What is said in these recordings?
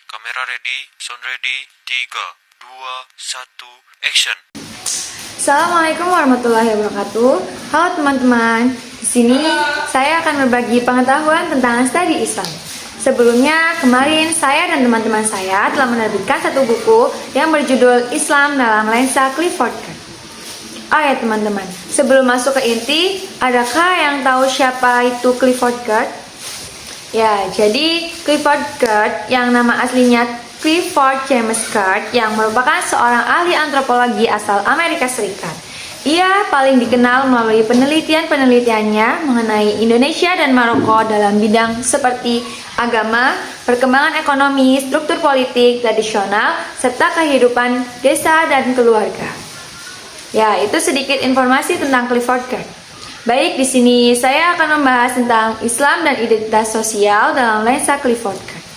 kamera ready, sound ready, 3, 2, 1, action. Assalamualaikum warahmatullahi wabarakatuh. Halo teman-teman, di sini saya akan berbagi pengetahuan tentang studi Islam. Sebelumnya, kemarin saya dan teman-teman saya telah menerbitkan satu buku yang berjudul Islam dalam Lensa Clifford Geertz. Oh ya teman-teman, sebelum masuk ke inti, adakah yang tahu siapa itu Clifford Geertz? Ya, jadi Clifford Geertz yang nama aslinya Clifford James Geertz yang merupakan seorang ahli antropologi asal Amerika Serikat. Ia paling dikenal melalui penelitian-penelitiannya mengenai Indonesia dan Maroko dalam bidang seperti agama, perkembangan ekonomi, struktur politik, tradisional, serta kehidupan desa dan keluarga. Ya, itu sedikit informasi tentang Clifford Geertz. Baik, di sini saya akan membahas tentang Islam dan identitas sosial dalam lensa Clifford Geertz.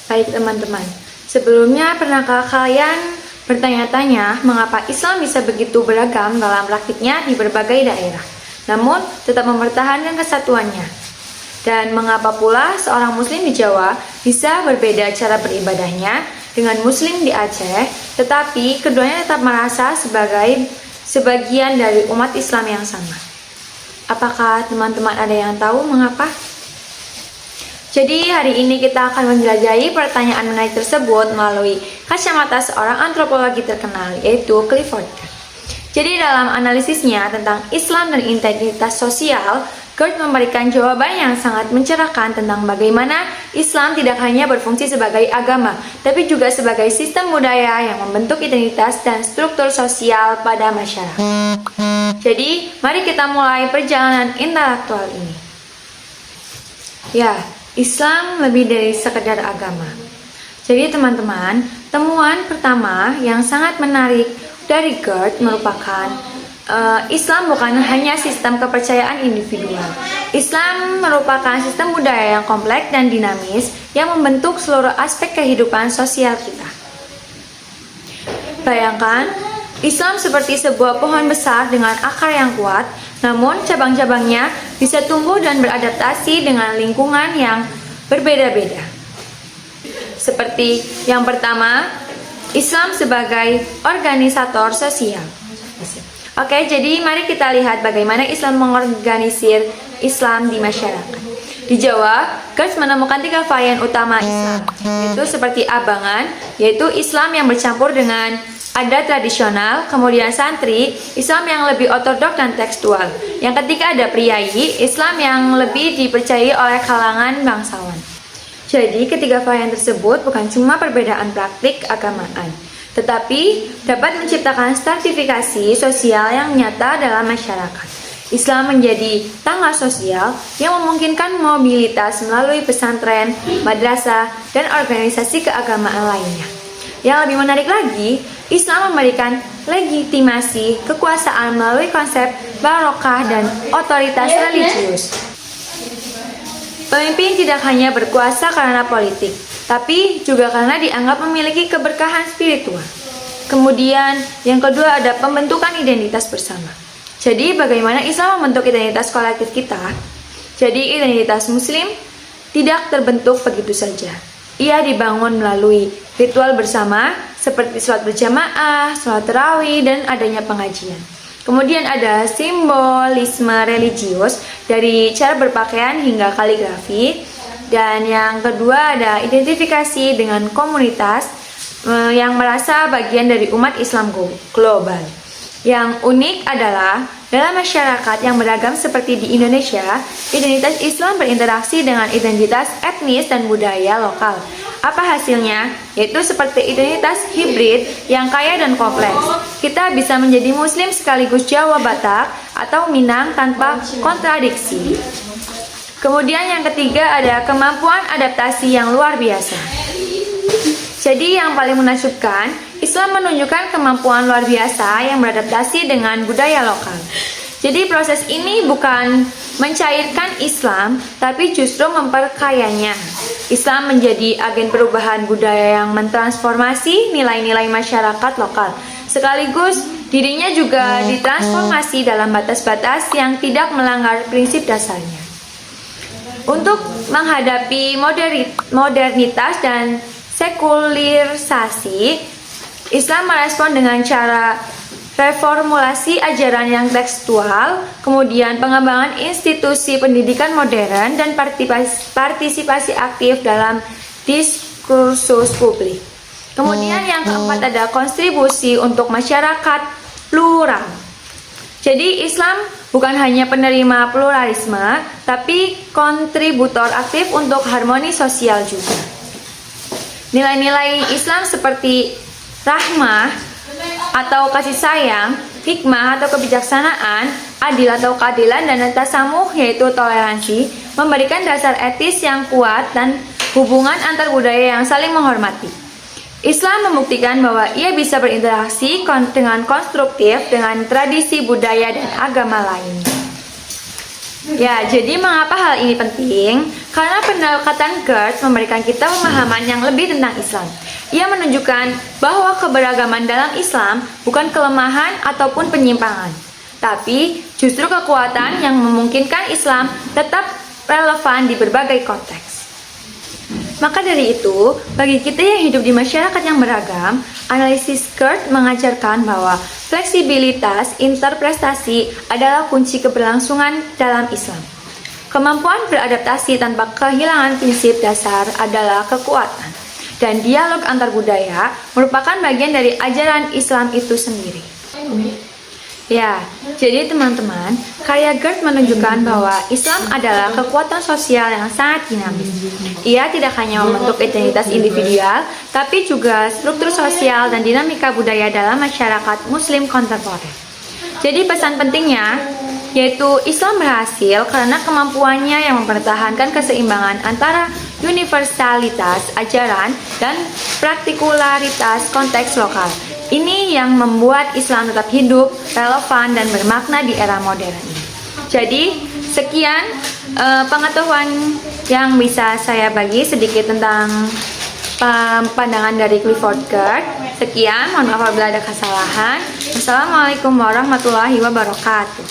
Baik teman-teman, sebelumnya pernahkah kalian bertanya-tanya mengapa Islam bisa begitu beragam dalam praktiknya di berbagai daerah, namun tetap mempertahankan kesatuannya? Dan mengapa pula seorang muslim di Jawa bisa berbeda cara beribadahnya dengan muslim di Aceh, tetapi keduanya tetap merasa sebagai sebagian dari umat Islam yang sama? Apakah teman-teman ada yang tahu mengapa? Jadi hari ini kita akan menjelajahi pertanyaan menarik tersebut melalui kacamata seorang antropologi terkenal, yaitu Clifford Geertz. Jadi dalam analisisnya tentang Islam dan identitas sosial, Geertz memberikan jawaban yang sangat mencerahkan tentang bagaimana Islam tidak hanya berfungsi sebagai agama, tapi juga sebagai sistem budaya yang membentuk identitas dan struktur sosial pada masyarakat. Jadi, mari kita mulai perjalanan intelektual ini. Ya, Islam lebih dari sekedar agama. Jadi teman-teman, temuan pertama yang sangat menarik dari Geertz merupakan Islam bukan hanya sistem kepercayaan individual. Islam merupakan sistem budaya yang kompleks dan dinamis yang membentuk seluruh aspek kehidupan sosial kita. Bayangkan, Islam seperti sebuah pohon besar dengan akar yang kuat, namun cabang-cabangnya bisa tumbuh dan beradaptasi dengan lingkungan yang berbeda-beda. Seperti yang pertama, Islam sebagai organisator sosial. Oke, jadi mari kita lihat bagaimana Islam mengorganisir Islam di masyarakat. Di Jawa, Geertz menemukan 3 varian utama Islam, yaitu seperti abangan, yaitu Islam yang bercampur dengan adat tradisional, kemudian santri, Islam yang lebih ortodoks dan tekstual. Yang ketiga ada priayi, Islam yang lebih dipercayai oleh kalangan bangsawan. Jadi ketiga varian tersebut bukan cuma perbedaan praktik agamaan, tetapi dapat menciptakan stratifikasi sosial yang nyata dalam masyarakat. Islam menjadi tangga sosial yang memungkinkan mobilitas melalui pesantren, madrasah, dan organisasi keagamaan lainnya. Yang lebih menarik lagi, Islam memberikan legitimasi kekuasaan melalui konsep barokah dan otoritas religius. Pemimpin tidak hanya berkuasa karena politik, tapi juga karena dianggap memiliki keberkahan spiritual. Kemudian, yang kedua ada pembentukan identitas bersama. Jadi, bagaimana Islam membentuk identitas kolektif kita? Jadi, identitas Muslim tidak terbentuk begitu saja. Ia dibangun melalui ritual bersama seperti sholat berjamaah, sholat tarawih, dan adanya pengajian. Kemudian ada simbolisme religius dari cara berpakaian hingga kaligrafi. Dan yang kedua ada identifikasi dengan komunitas yang merasa bagian dari umat Islam global. Yang unik adalah dalam masyarakat yang beragam seperti di Indonesia, identitas Islam berinteraksi dengan identitas etnis dan budaya lokal. Apa hasilnya? Yaitu seperti identitas hibrid yang kaya dan kompleks. Kita bisa menjadi Muslim sekaligus Jawa Batak atau Minang tanpa kontradiksi. Kemudian yang ketiga ada kemampuan adaptasi yang luar biasa. Jadi yang paling menakjubkan, Islam menunjukkan kemampuan luar biasa yang beradaptasi dengan budaya lokal. Jadi proses ini bukan mencairkan Islam, tapi justru memperkayanya. Islam menjadi agen perubahan budaya yang mentransformasi nilai-nilai masyarakat lokal. Sekaligus dirinya juga ditransformasi dalam batas-batas yang tidak melanggar prinsip dasarnya. Untuk menghadapi modernitas dan sekulerisasi, Islam merespon dengan cara reformulasi ajaran yang tekstual, kemudian pengembangan institusi pendidikan modern, dan partisipasi aktif dalam diskursus publik. Kemudian yang keempat ada kontribusi untuk masyarakat plural. Jadi Islam bukan hanya penerima pluralisme, tapi kontributor aktif untuk harmoni sosial juga. Nilai-nilai Islam seperti rahmah atau kasih sayang, hikmah atau kebijaksanaan, adil atau keadilan, dan tasamuh yaitu toleransi, memberikan dasar etis yang kuat dan hubungan antar budaya yang saling menghormati. Islam membuktikan bahwa ia bisa berinteraksi dengan konstruktif dengan tradisi budaya dan agama lain. Ya, jadi mengapa hal ini penting? Karena pendekatan Gertz memberikan kita pemahaman yang lebih tentang Islam. Ia menunjukkan bahwa keberagaman dalam Islam bukan kelemahan ataupun penyimpangan, tapi justru kekuatan yang memungkinkan Islam tetap relevan di berbagai konteks. Maka dari itu, bagi kita yang hidup di masyarakat yang beragam, analisis Gertz mengajarkan bahwa fleksibilitas interpretasi adalah kunci keberlangsungan dalam Islam. Kemampuan beradaptasi tanpa kehilangan prinsip dasar adalah kekuatan, dan dialog antar budaya merupakan bagian dari ajaran Islam itu sendiri. Ya, jadi teman-teman, karya Gertz menunjukkan bahwa Islam adalah kekuatan sosial yang sangat dinamis. Ia tidak hanya membentuk identitas individual, tapi juga struktur sosial dan dinamika budaya dalam masyarakat Muslim kontemporer. Jadi pesan pentingnya, yaitu Islam berhasil karena kemampuannya yang mempertahankan keseimbangan antara universalitas ajaran dan praktikularitas konteks lokal. Ini yang membuat Islam tetap hidup, relevan, dan bermakna di era modern ini. Jadi, sekian pengetahuan yang bisa saya bagi sedikit tentang pandangan dari Clifford Gertz. Sekian, mohon maaf apabila ada kesalahan. Wassalamualaikum warahmatullahi wabarakatuh.